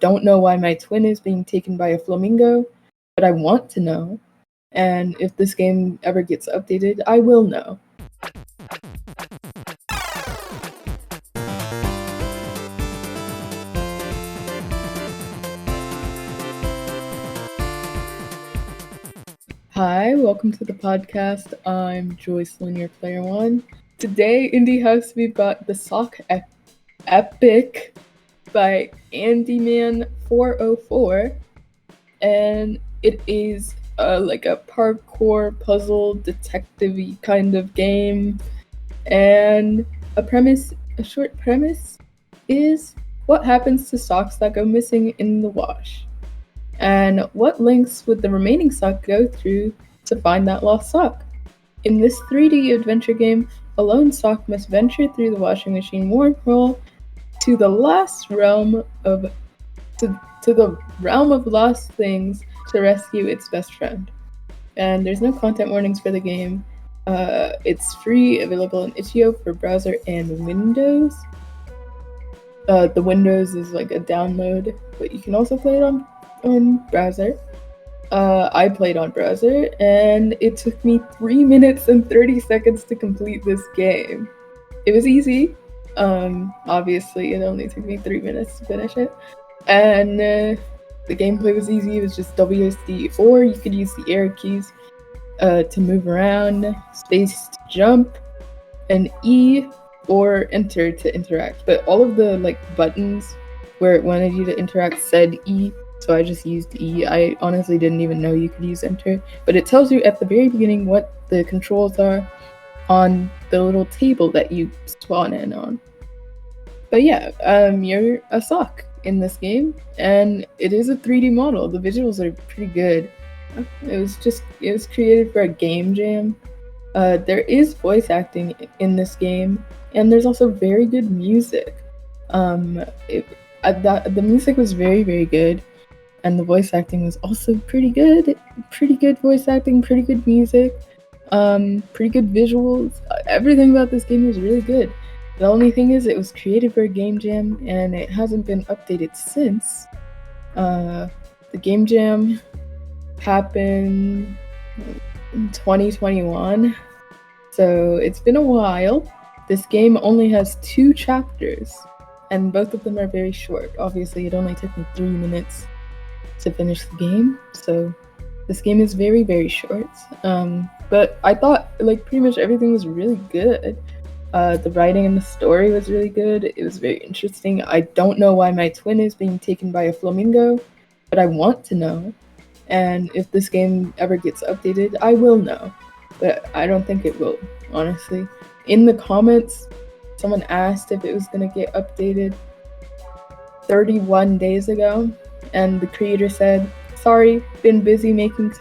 don't know why my twin is being taken by a flamingo, but I want to know. And if this game ever gets updated, I will know. Hi, welcome to the podcast. I'm Joycelyn, your player one. Today in the house we've got the Sock Epic by Andyman404, and it is like a parkour puzzle detective-y kind of game. And a short premise is what happens to socks that go missing in the wash, and what lengths would the remaining sock go through to find that lost sock. In this 3D adventure game, a lone sock must venture through the washing machine wormhole to the realm of lost things to rescue its best friend. And there's no content warnings for the game. It's free, available in itch.io for browser and Windows. The Windows is like a download, but you can also play it on browser. I played on browser, and it took me 3 minutes and 30 seconds to complete this game. It was easy. Obviously, it only took me 3 minutes to finish it. And the gameplay was easy. It was just WSD, or you could use the arrow keys to move around, space to jump, and E or enter to interact. But all of the buttons where it wanted you to interact said E, so I just used E. I honestly didn't even know you could use enter, but it tells you at the very beginning what the controls are on the little table that you spawn in on. But yeah, you're a sock in this game, and it is a 3D model. The visuals are pretty good. It was created for a game jam. There is voice acting in this game, and there's also very good music. The music was very, very good, and the voice acting was also pretty good. Pretty good voice acting, pretty good music, pretty good visuals. Everything about this game was really good. The only thing is, it was created for a game jam, and it hasn't been updated since. The game jam happened in 2021, so it's been a while. This game only has 2 chapters, and both of them are very short. Obviously, it only took me 3 minutes to finish the game, so this game is very, very short. But I thought pretty much everything was really good. The writing and the story was really good. It was very interesting. I don't know why my twin is being taken by a flamingo, but I want to know. And if this game ever gets updated, I will know. But I don't think it will, honestly. In the comments, someone asked if it was going to get updated 31 days ago, and the creator said, "Sorry, been busy making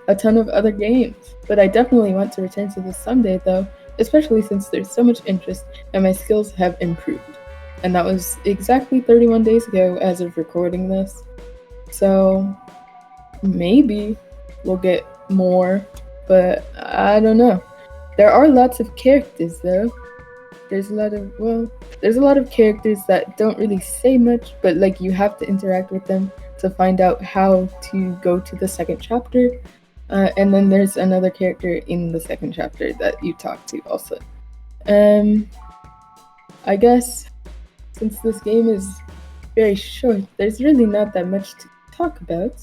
a ton of other games. But I definitely want to return to this someday, though, especially since there's so much interest and my skills have improved." And that was exactly 31 days ago as of recording this. So maybe we'll get more, but I don't know. There are lots of characters, though. There's a lot of characters that don't really say much, but you have to interact with them to find out how to go to the second chapter. And then there's another character in the second chapter that you talk to also. I guess since this game is very short, there's really not that much to talk about.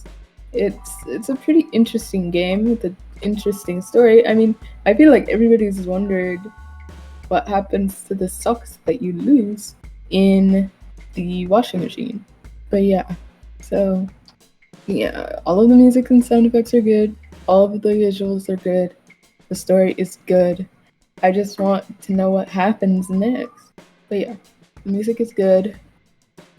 It's a pretty interesting game with an interesting story. I mean, I feel like everybody's wondered what happens to the socks that you lose in the washing machine. But yeah, so yeah, all of the music and sound effects are good. All of the visuals are good. The story is good. I just want to know what happens next. But yeah, the music is good.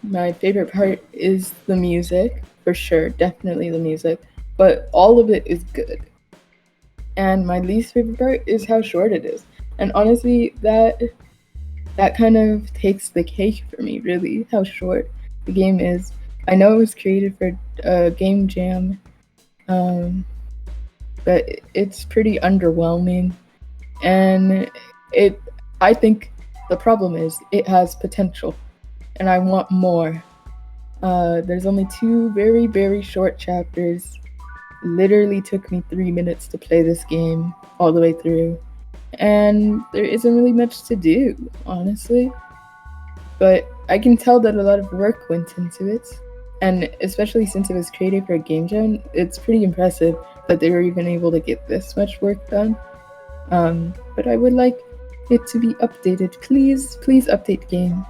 My favorite part is the music, for sure, definitely the music, but all of it is good. And my least favorite part is how short it is. And honestly, that kind of takes the cake for me, really, how short the game is. I know it was created for a game jam, but it's pretty underwhelming. And I think the problem is it has potential, and I want more. There's only 2 very, very short chapters. Literally took me 3 minutes to play this game all the way through. And there isn't really much to do, honestly. But I can tell that a lot of work went into it. And especially since it was created for a game jam, it's pretty impressive that they were even able to get this much work done. But I would like it to be updated. Please update the game.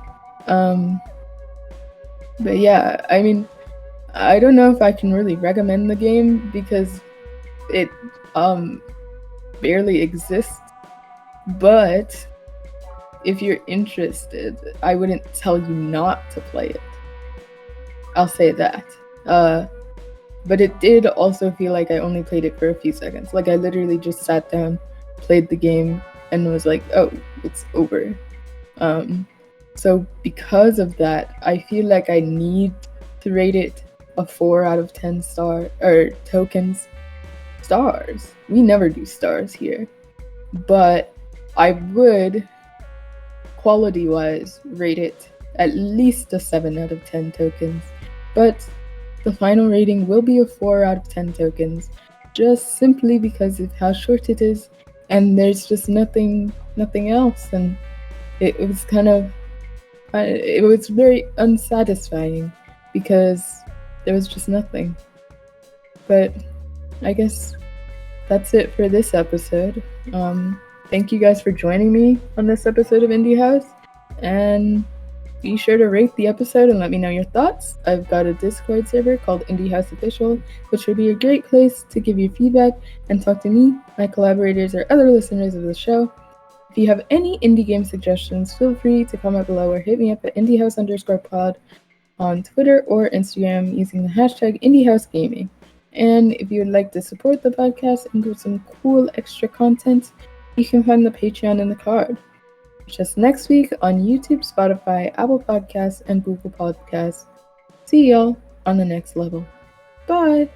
But yeah, I mean, I don't know if I can really recommend the game because it barely exists. But if you're interested, I wouldn't tell you not to play it. I'll say that. But it did also feel like I only played it for a few seconds. Like I literally just sat down, played the game, and was like, oh, it's over. So because of that, I feel like I need to rate it a 4 out of 10 tokens. Stars. We never do stars here. But I would, quality-wise, rate it at least a 7 out of 10 tokens. But the final rating will be a 4 out of 10 tokens, just simply because of how short it is, and there's just nothing else, and it was kind of, it was very unsatisfying because there was just nothing. But I guess that's it for this episode. Thank you guys for joining me on this episode of Indie House, and be sure to rate the episode and let me know your thoughts. I've got a Discord server called Indie House Official, which would be a great place to give you feedback and talk to me, my collaborators, or other listeners of the show. If you have any indie game suggestions, feel free to comment below or hit me up at indiehouse_pod on Twitter or Instagram using the hashtag IndieHouseGaming. And if you would like to support the podcast and get some cool extra content, you can find the Patreon in the card. Just next week on YouTube, Spotify, Apple Podcasts, and Google Podcasts. See y'all on the next level. Bye!